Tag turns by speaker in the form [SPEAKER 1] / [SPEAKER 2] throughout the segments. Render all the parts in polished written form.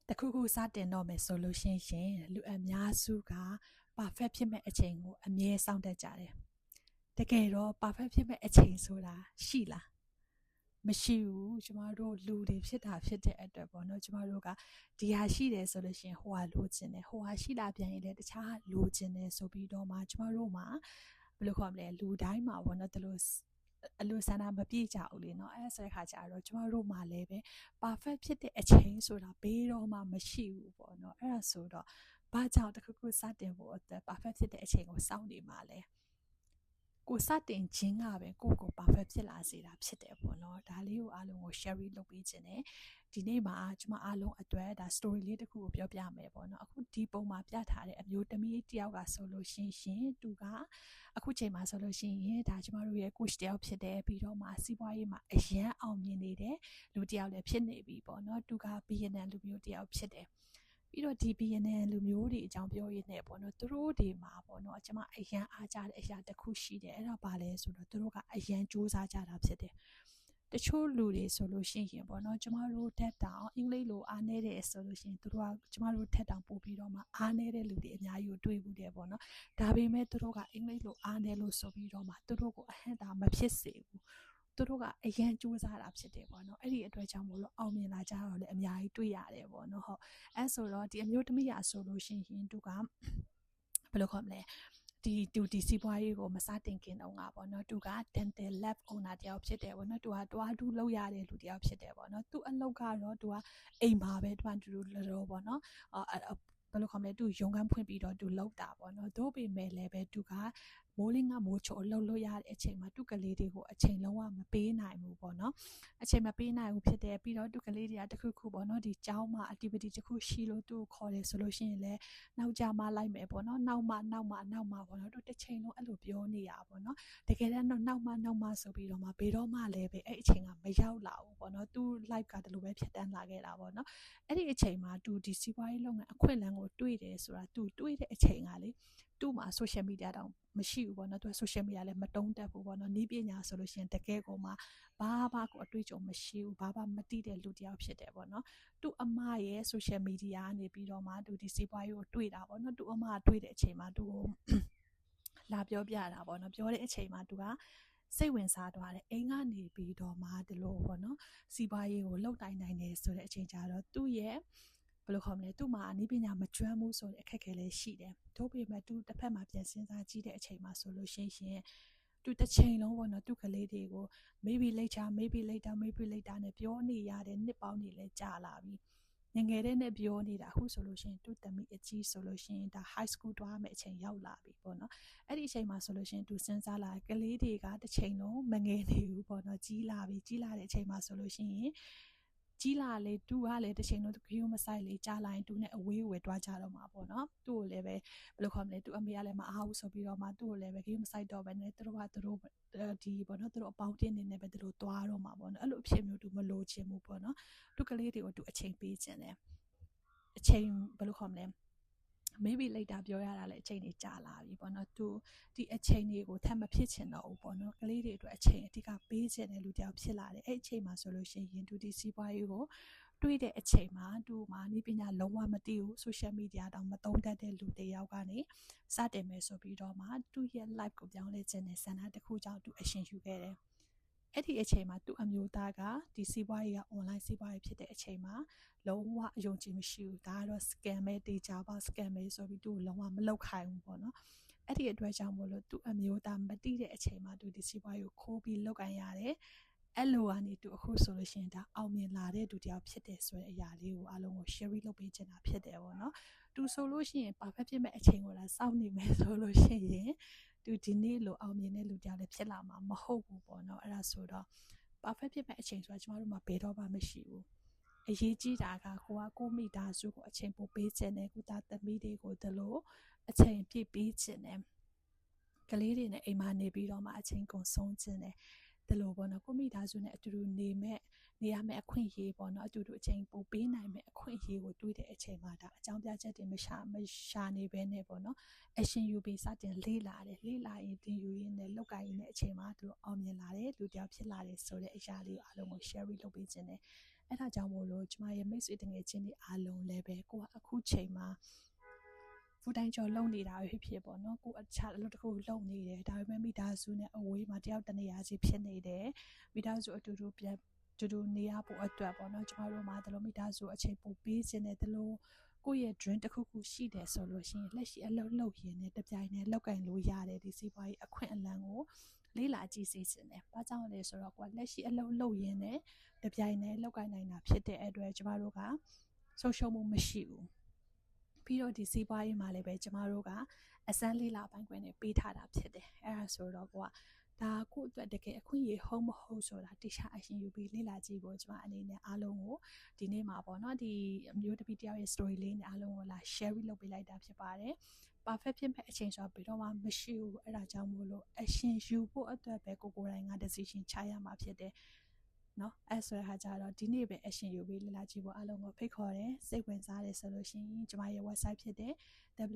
[SPEAKER 1] တခုခုစတင်တော့မယ်ဆိုလို့ရှိရင်လူအများစုက perfect ဖြစ်မဲ့အချိန်ကိုအမြဲစောင့်တတ်ကြတယ်တကယ်တော့ perfect ဖြစ်မဲ့အချိန်ဆိုတာရှိလားမရှိဘူးကျမတို့လူတွေဖြစ်တာဖြစ်တဲ့အတွက်ပေါ့နော်ကျမတို့ကဒီဟာရှိတယ်ဆိုလို့ရှိရင်ဟိုဟာလိုချင်တယ်ဟိုဟာရှိလာပြန်ရင်လည်းတခြားလိုချင်တယ်ဆိုပြီးတော့မှကျမတို့မှာဘယ်လိုခေါ်မလဲလူတိုင်းမှာပေါ့နော်ဒီလိုအလိုဆန္ဒမပြည့်ကြဘူးလေနော်အဲ့ဆိုတဲ့ခါကျတော့ကျမတို့မှာလည်းပဲ perfect ဖြစ်တဲ့အချိန်ဆိုတာဘေးတော့မှမရှိဘူးပေါ့နော်အဲ့ဒါဆိုတော့ဘာကြောင့်တခုခုစတင်ဖို့အတွက် perfect ဖြစ်တဲ့အချိန်ကိုစောင့်နေမှာလဲကိုစတင်ခြင်းကပဲကိုကို perfect ဖြစ်လာစေတာဖြစ်တယ်ပေါ့နော်ဒါလေးကိုအားလုံးကို share လုပ်ပေးခြင်းနဲ့ဒီနေ့မှာကျွန်မအားလုံးအတွက်ဒါ story လေးတစ်ခုကိုပြောပြမယ်ပေါ့နော်အခုဒီပုံမှာပြထားတဲ့အမျိုးသမီးတယောက်ကဆိုလို့ရှိရင်သူကအခုချိန်မှာဆိုလို့ရှိရင်ဒါကျွန်မတို့ရဲ့ coach တယောက်ဖြစ်တယ်ပြီးတော့မှစီးပွားရေးမှာအရန်အောင်မြင်နေတဲ့လူတယောက်လည်းဖြစ်နေပြီပေါ့နော်သူက BNN လူမျိုးတယောက်ဖြစ်တယ်ပြီးတော့ဒီ BNN လူမျိုးတွေအကြောင်းပြောရင်းနဲ့ပေါ့နော်သူတို့တွေမှာပေါ့နော်ကျွန်မအရန်အားကြတဲ့အရာတစ်ခုရှိတယ်အဲ့ဒါဘာလဲဆိုတော့သူတို့ကအရန်စူးစမ်းကြတာဖြစ်တယ်တချို့လူတွေဆိုလို့ရှိရင်ပေါ့နော်ကျမတို့တက်တောင်အင်္ဂလိပ်လိုအားနည်းတယ်ဆိုလို့ရှိရင်သူတို့ကကျမတို့တက်တောင်ပို့ပြီးတော့မှအားနည်းတဲ့လူတွေအများကြီးကိုတွေ့ဘူးတယ်ပေါ့နော်ဒါပေမဲ့သူတို့ကအင်္ဂလိပ်လိုအားနည်းလို့ဆိုပြီးတော့မှသူတို့ကိုအဟန့်တာမဖြစ်စေဘူးသူတို့ကအရန်စူးစမ်းတာဖြစ်တယ်ပေါ့နော်အဲ့ဒီအတွက်ကြောင့်မို့လို့အောင်မြင်လာကြတော့လည်းအများကြီးတွေ့ရတယ်ပေါ့နော်ဟုတ်အဲ့ဆိုတော့ဒီအမျိုးသမီးရဆိုလို့ရှိရင်သူကဘယ်လိုခေါ်မလဲဒီစီးပွားရေးကိုမစတင်ခင်တော့ပေါ့နော်သူက dental lab owner တယောက်ဖြစ်တယ်ပေါ့နော်သူကတွားတူးလောက်ရတဲ့လူတယောက်ဖြစ်တယ်ပေါ့နော်သူအလုပ်ကတော့သူကအိမ်မှာပဲတွားတူးလို့ပေါ့နော်ဘယ်လိုခေါ်မလဲသူရုံခန်းဖွင့်ပြီးတော့သူလောက်တာပေါ့နော်တို့ပေမဲ့လည်းပဲသူကမိုးလင်းကမိုးချိုလှုပ်လို့ရတဲ့အချိန်မှာသူကလေးတွေကိုအချိန်လုံးဝမပေးနိုင်ဘူးပေါ့နော်အချိန်မပေးနိုင်ဘူးဖြစ်တယ်ပြီးတော့သူကလေးတွေကတခုခုပေါ့နော်ဒီကျောင်းမှာ activity တခုရှိလို့သူ့ကိုခေါ်တယ်ဆိုလို့ရှိရင်လည်းနောက်ကြမှလိုက်မယ်ပေါ့နော်နောက်မှပေါ့နော်သူတစ်ချိန်လုံးအဲ့လိုပြောနေရပေါ့နော်တကယ်တော့နောက်မှဆိုပြီးတော့မှဘယ်တော့မှလည်းပဲအဲ့အချိန်ကမရောက်လာဘူးပေါ့နော်သူ live ကတလို့ပဲဖြတ်တန်းလာခဲ့တာပေါ့နော်အဲ့ဒီအချိန်မှာသူဒီစီးပွားရေးလုပ်ငန်းအခွင့်အလမ်းကိုတွေ့တယ်ဆိုတာသူတွေ့တဲ့အချိန်ကလေသူ့မှာ social media တောင်မရှိဘူးပေါ့နော်သူက social media လည်းမတုံးတက်ဘူးပေါ့နော်နီးပညာဆိုလို့ရှိရင်တကယ်ကိုမှဘာကိုအတွေ့အကြုံမရှိဘူးဘာမသိတဲ့လူတယောက်ဖြစ်တယ်ပေါ့နော်သူ့အမရဲ့ social media ကနေပြီးတော့မှသူဒီစီးပွားရေးကိုတွေ့တာပေါ့နော်သူ့အမတွေ့တဲ့အချိန်မှာသူကိုလာပြောပြတာပေါ့နော်ပြောတဲ့အချိန်မှာသူကစိတ်ဝင်စားသွားတယ်အိမ်ကနေပြီးတော့မှဒီလိုပေါ့နော်စီးပွားရေးကိုလှုပ်တိုင်းနိုင်တယ်ဆိုတဲ့အချိန်ကျတော့သူ့ရဲ့ဘယ်လိုခေါ်မလဲသူ့မှာအနည်းပညာမကျွမ်းဘူးဆိုတဲ့အခက်အခဲလေးရှိတယ်တို့ပေမဲ့သူတစ်ဖက်မှာပြန်စဉ်းစားကြည့်တဲ့အချိန်မှာဆိုလို့ရှိရင်သူတစ်ချိန်လုံးပေါ့နော်သူကလေးတွေကို maybe later နဲ့ပြောနေရတဲ့နှစ်ပေါင်းတွေလည်းကြာလာပြီငငယ်တဲ့နဲ့ပြောနေတာအခုဆိုလို့ရှိရင်သူသမီးအကြီးဆိုလို့ရှိရင်ဒါ high school တွားမယ်အချိန်ရောက်လာပြီပေါ့နော်အဲ့ဒီအချိန်မှာဆိုလို့ရှိရင်သူစဉ်းစားလာကလေးတွေကတစ်ချိန်လုံးမငယ်နေဘူးပေါ့နော်ကြီးလာတဲ့အချိန်မှာဆိုလို့ရှိရင်ကြီးလာလေသူကလည်းတစ်ချိန်လုံးသူကယူမဆိုင်လေကြာလာရင်သူနဲ့အဝေးဝယ်တွားကြတော့မှာပေါ့နော်သူ့ကိုလည်းပဲဘယ်လိုခေါ်မလဲသူအမေကလည်းမအားဘူးဆိုပြီးတော့မှသူ့ကိုလည်းပဲကယူမဆိုင်တော့ပဲနဲ့သူတို့ဒီပေါ့နော်သူတို့အပေါင်းတင်းနေနဲ့ပဲသူတို့တွားတော့မှာပေါ့နော်အဲ့လိုအဖြစ်မျိုးသူမလိုချင်ဘူးပေါ့နော်သူကလေးတွေကိုသူအချိန်ပေးခြင်းတယ်အချိန်ဘယ်လိုခေါ်မလဲ maybe later ပြောရတာလည်းအချိန်တွေကြာလာပြီပေါ့နော်သူဒီအချိန်တွေကိုထပ်မဖြစ်ချင်တော့ဘူးပေါ့နော်ကလေးတွေအတွက်အချိန်အတိအကပေးချင်တဲ့လူတယောက်ဖြစ်လာတယ်အဲ့အချိန်မှာဆိုလို့ရှိရင်သူဒီစီးပွားရေးကိုတွေ့တဲ့အချိန်မှာသူမှာဤပညာလုံးဝမသိဘူး social media တောင်မသုံးတတ်တဲ့လူတယောက်ကနေစတင်မယ်ဆိုပြီးတော့မှသူ့ရဲ့ live ကိုပြောင်းလဲခြင်းနဲ့ဆန္ဒတစ်ခုကြောင့်သူအရှင်ယူခဲ့တယ်အဲ့ဒီအချိန်မှာသူ့အမျိုးသားကဒီစီးပွားရေးက online စီးပွားရေးဖြစ်တဲ့အချိန်မှာလုံးဝအယုံကြည်မရှိဘူးဒါကတော့ scam ပဲ data ပါ scam ပဲဆိုပြီးသူ့ကိုလုံးဝမလောက်ခိုင်းဘူးပေါ့နော်အဲ့ဒီအတွက်ကြောင့်မို့လို့သူ့အမျိုးသားမတိတဲ့အချိန်မှာသူဒီစီးပွားရေးကိုခိုးပြီးလောက်ကန်ရတယ်အဲ့လိုကနေသူအခုဆိုလို့ရှိရင်ဒါအောင်မြင်လာတဲ့သူတယောက်ဖြစ်တယ်ဆိုတဲ့အရာလေးကိုအားလုံးကို share လုပ်ပေးချင်တာဖြစ်တယ်ပေါ့နော်သူဆိုလို့ရှိရင် perfect ဖြစ်မဲ့အချိန်ကိုလာစောင့်နေမယ်ဆိုလို့ရှိရင်သူဒီနေ့လိုအောင်မြင်တဲ့လူတယောက်လည်းဖြစ်လာမှာမဟုတ်ဘူးပေါ့နော်အဲ့ဒါဆိုတော့ perfect ဖြစ်မဲ့အချိန်ဆိုတာကျမတို့မှာဘယ်တော့မှမရှိဘူးအရေးကြီးတာကကိုမိသားစုကိုအချိန်ပိုပေးခြင်းနဲ့ကိုသားသမီးတွေကိုဒီလိုအချိန်ပြည့်ပေးခြင်းနဲ့ကလေးတွေနဲ့အိမ်မှာနေပြီးတော့မှအချိန်ကုန်ဆုံးခြင်းနဲ့ဒီလိုပေါ့နော်ကိုမိသားစုနဲ့အတူတူနေရမယ့်အခွင့်အရေးပေါ့နော်အတူတူအချိန်ပိုပေးနိုင်မယ့်အခွင့်အရေးကိုတွေးတဲ့အချိန်မှာဒါအကြောင်းပြချက်တွေမရှာနေဘဲနဲ့ပေါ့နော်အရှင်ယူပြီးစတင်လေးလာရင်တင်ယူရင်းနဲ့လောက်ကရင်တဲ့အချိန်မှာသူတို့အောင်မြင်လာတယ်လူတယောက်ဖြစ်လာတယ်ဆိုတဲ့အရာလေးကိုအားလုံးကို share လုပ်ပေးခြင်းနဲ့ အဲ့ဒါကြောင့်မို့လို့ကျမရဲ့မိတ်ဆွေတငယ်ချင်းတွေအားလုံးလည်းပဲကိုကအခုချိန်မှာfull time job လုပ်နေတာဖြစ်ပေါ့နော်ကိုအခြားအလုပ်တစ်ခုလုပ်နေတယ်ဒါပေမဲ့မိသားစုနဲ့အဝေးမှာတယောက်တနေရာစီဖြစ်နေတယ်မိသားစုအတူတူနေရဖို့အတွက်ပေါ့နော်ကျမတို့မှာတလို့မိသားစုအချိန်ပိုပေးခြင်းနဲ့တလို့ကိုယ့်ရဲ့ dream တစ်ခုခုရှိတယ်ဆိုလို့ရှိရင်လက်ရှိအလုပ်လုပ်ရင်းနဲ့တပြိုင်တည်းလောက်ကင်လို့ရတယ်ဒီစီးပွားရေးအခွင့်အလမ်းကိုလေးလာကြည့်စေချင်တယ်။ဘာကြောင့်လဲဆိုတော့ကိုကလက်ရှိအလုပ်လုပ်ရင်းနဲ့တပြိုင်တည်းလောက်ကင်နိုင်တာဖြစ်တဲ့အတွက်ကျမတို့ကဆုံးရှုံးမှုမရှိဘူး။ပြီးတော့ဒီစီးပွားရေးမှာလည်းပဲကျမတို့ကအစမ်းလေးလာပိုင်းခွင့်နဲ့ပေးထားတာဖြစ်တယ်။အဲ့ဒါဆိုတော့ကိုကဒါကိုအတွက်တကယ်အခွင့်အရေးဟုတ်မဟုတ်ဆိုတာတခြားအရှင်ယူပြီးလေ့လာကြည့်ဖို့ကျမအနေနဲ့အားလုံးကိုဒီနေ့မှာပေါ့နော်ဒီအမျိုးသမီးတယောက်ရဲ့ story လေးနဲ့အားလုံးကိုလာ share လုပ်ပေးလိုက်တာဖြစ်ပါတယ်။ perfect ဖြစ်မဲ့အချိန်ဆိုတာဘယ်တော့မှမရှိဘူးအဲ့ဒါကြောင့်မို့လို့အရှင်ယူဖို့အတွက်ပဲကိုယ်တိုင်က decision ချရမှာဖြစ်တယ်နော်အဲ့ဆိုတဲ့ဟာကြတော့ဒီနေ့ပဲအရှင်ယူပြီးလေ့လာကြည့်ဖို့အားလုံးကိုဖိတ်ခေါ်တယ်စိတ်ဝင်စားတယ်ဆိုလို့ရှိရင်ကျမရဲ့ website ဖြစ်တဲ့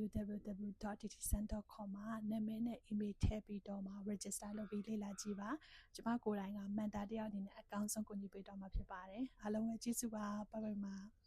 [SPEAKER 1] www.ttsen.com မှာနာမည်နဲ့ email ထည့်ပြီးတော့မှ register လုပ်ပြီးလေ့လာကြည့်ပါကျမကိုယ်တိုင်က mentor တယောက်အနေနဲ့အကောင်းဆုံးကူညီပေးတော့မှာဖြစ်ပါတယ်အားလုံးပဲကျေးဇူးပါဘိုင်ဘိုင်ပါ